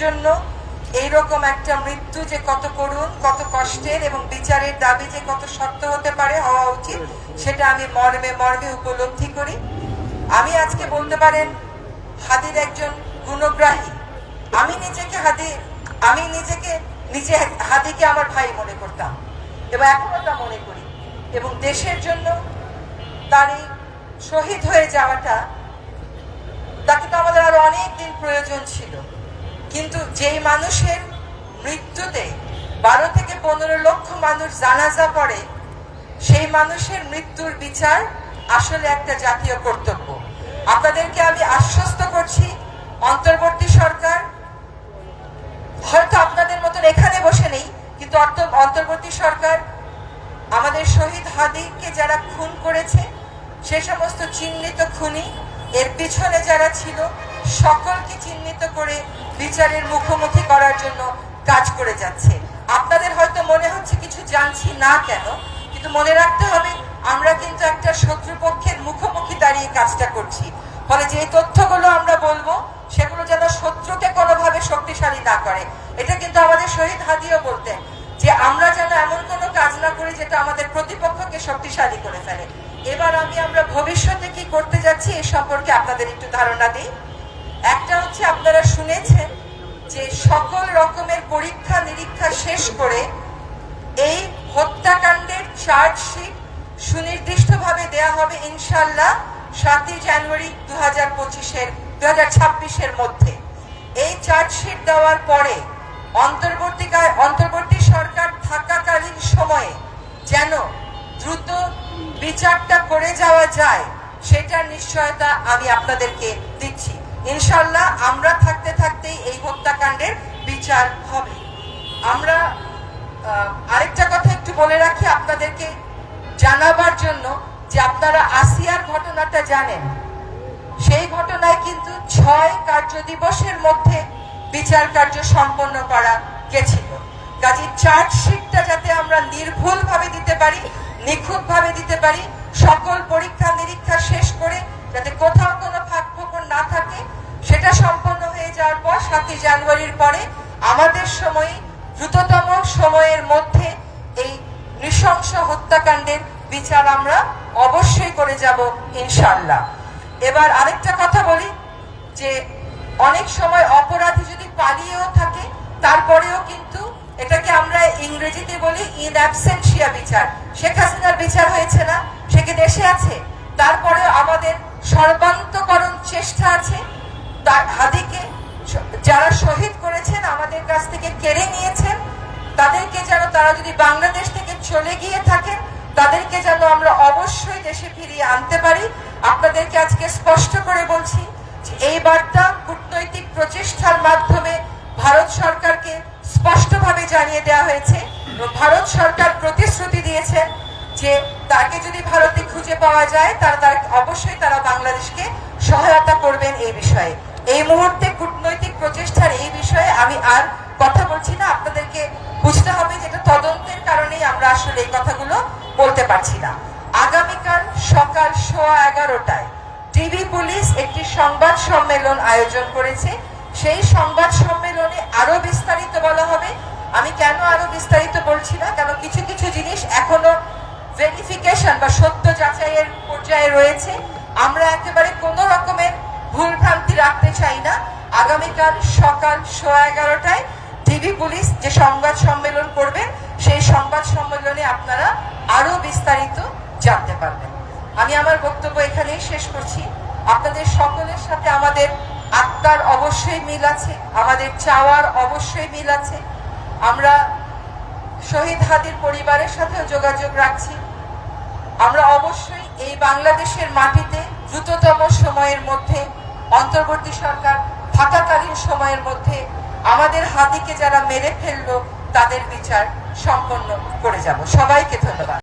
জন্য এইরকম একটা মৃত্যু যে কত করুণ, কত কষ্টের এবং বিচারের দাবি যে কত শক্ত হতে পারে, হওয়া উচিত, সেটা আমি মর্মে মর্মে উপলব্ধি করি। আমি আজকে বলতে পারেন হাদির একজন গুণগ্রাহী। আমি নিজে হাদিকে আমার ভাই মনে করতাম এবং এখনো তা মনে করি। এবং দেশের জন্য তার এই শহীদ হয়ে যাওয়াটা, তাকে তো আমাদের আরো অনেক দিন প্রয়োজন ছিল। কিন্তু যেই মানুষের মৃত্যুতে 12 থেকে 15 লক্ষ মানুষ জানাজা পড়ে, সেই মানুষের মৃত্যুর বিচার আসলে একটা জাতীয় কর্তব্য। আপনাদেরকে আমি আশ্বস্ত করছি, অন্তর্বর্তী সরকার হয়তো আপনাদের মতন এখানে বসে নেই, কিন্তু অন্তর্বর্তী সরকার আমাদের শহীদ হাদিকে যারা খুন করেছে, সে সমস্ত চিহ্নিত খুনি, এর পিছনে যারা ছিল, সকলকে চিহ্নিত করে বিচারের মুখোমুখি করার জন্য কাজ করে যাচ্ছে। আপনাদের হয়তো মনে হচ্ছে কিছু জানছি না কেন, কিন্তু মনে রাখতে হবে আমরা কিন্তু একটা শত্রুপক্ষের মুখোমুখি দাঁড়িয়ে কাজটা করছি। ফলে যে তথ্যগুলো আমরা বলবো সেগুলো যেন শত্রুকে কোনোভাবে শক্তিশালী না করে। এটা কিন্তু আমাদের শহীদ হাদিও বলতেন যে আমরা যেন এমন কোনো কাজ না করি যেটা আমাদের প্রতিপক্ষকে শক্তিশালী করে ফেলে। এবার আমরা ভবিষ্যতে কি করতে যাচ্ছি এ সম্পর্কে আপনাদের একটু ধারণা দিই। একটা হচ্ছে, আপনারা শুনেছেন যে সকল রকমের পরীক্ষা নিরীক্ষা শেষ করে এই হত্যাকাণ্ডের চার্জশিট সুনির্দিষ্টভাবে দেয়া হবে ইনশাআল্লাহ 7 জানুয়ারি 2026-এর মধ্যে। এই চার্জশিট দেওয়ার পরে অন্তর্বর্তী সরকার থাকাকালীন সময়ে যেন দ্রুত বিচারটা করে যাওয়া যায়, সেটার নিশ্চয়তা আমি আপনাদেরকে দিচ্ছি। ইনশাআল্লাহ আমরা থাকতে থাকতেই এই হত্যাকাণ্ডের বিচার হবে। আমরা আরেকটা কথা একটু বলে রাখি আপনাদেরকে জানাবার জন্য, যে আপনারা আসিয়ার ঘটনাটা জানেন। সেই ঘটনায় কিন্তু 6 কার্য দিবসের মধ্যে বিচার কার্য সম্পন্ন করা গেছিল। কাজে চার্জশিটটা যাতে আমরা নির্ভুলভাবে দিতে পারি, নিখুঁতভাবে দিতে পারি, সকল পরীক্ষা নিরীক্ষা শেষ করে যাতে কোথাও কোনো ফাঁকফোকর না থাকে, সেটা সম্পন্ন হয়ে যাওয়ার পর 7 জানুয়ারির পরে আমাদের সময় দ্রুততম সময়ের মধ্যে এই নৃশংস হত্যাকাণ্ডের বিচার আমরা অবশ্যই করে যাব ইনশাআল্লাহ। এবার আরেকটা কথা বলি, যে অনেক সময় অপরাধী যদি পালিয়েও থাকে, তারপরেও কিন্তু এটাকে আমরা ইংরেজিতে বলি ইন অ্যাবসেন্সিয়া বিচার। শেখ হাসিনার বিচার হয়েছে না, সে কি দেশে আছে? তারপরেও আমাদের সর্বান্তকরণ চেষ্টা আছে তার হাদিকে যারা শহীদ করেছেন, আমাদের কাছ থেকে কেড়ে নিয়েছেন, তাদেরকে যেন, তারা যদি বাংলাদেশ থেকে চলে গিয়ে থাকেন, তাদেরকে যেন আমরা অবশ্যই দেশে ফিরিয়ে আনতে পারি। আপনাদেরকে আজকে স্পষ্ট করে বলছি যে এই বার্তা কূটনৈতিক প্রচেষ্টার মাধ্যমে ভারত সরকারকে স্পষ্টভাবে জানিয়ে দেওয়া হয়েছে এবং ভারত সরকার প্রতিশ্রুতি দিয়েছেন যে তাকে যদি ভারতে খুঁজে পাওয়া যায় অবশ্যই তারা বাংলাদেশকে সহায়তা করবেন এই বিষয়ে। এই মুহূর্তে কূটনৈতিক প্রচেষ্টার এই বিষয়ে আমি আর কথা বলছি না। আপনাদেরকে বুঝতে হবে যে এটা তদন্তের কারণেই আমরা আসলে এই কথাগুলো বলতে পারছি না। আগামীকাল সকাল 11:15টায় টিভি পুলিশ একটি সংবাদ সম্মেলন আয়োজন করেছে। সেই সংবাদ সম্মেলনে আরো বিস্তারিত বলা হবে। আমি কেন আরো বিস্তারিত বলছি না, কারণ কিছু কিছু জিনিস এখনো ভেরিফিকেশন বা সত্য যাচাইয়ের পর্যায়ে রয়েছে। আমরা একেবারে কোনো রকমের ভুলভ্রান্তি রাখতে চাই না। আগামীকাল সকাল 11:15টায় টিভি পুলিশ যে সংবাদ সম্মেলন করবেন, সেই সংবাদ সম্মেলনে আপনারা আরো বিস্তারিত জানতে পারবেন। আমি আমার বক্তব্য এখানেই শেষ করছি। আপনাদের সকলের সাথে আমাদের আত্মার অবশ্যই মিল আছে, আমাদের চাওয়ার অবশ্যই মিল আছে। আমরা শহীদ হাদির পরিবারের সাথেও যোগাযোগ রাখছি। আমরা অবশ্যই এই বাংলাদেশের মাটিতে দ্রুততম সময়ের মধ্যে, অন্তর্বর্তী সরকার থাকাকালীন সময়ের মধ্যে আমাদের হাদিকে যারা মেরে ফেললো তাদের বিচার সম্পন্ন করে যাব। সবাইকে ধন্যবাদ।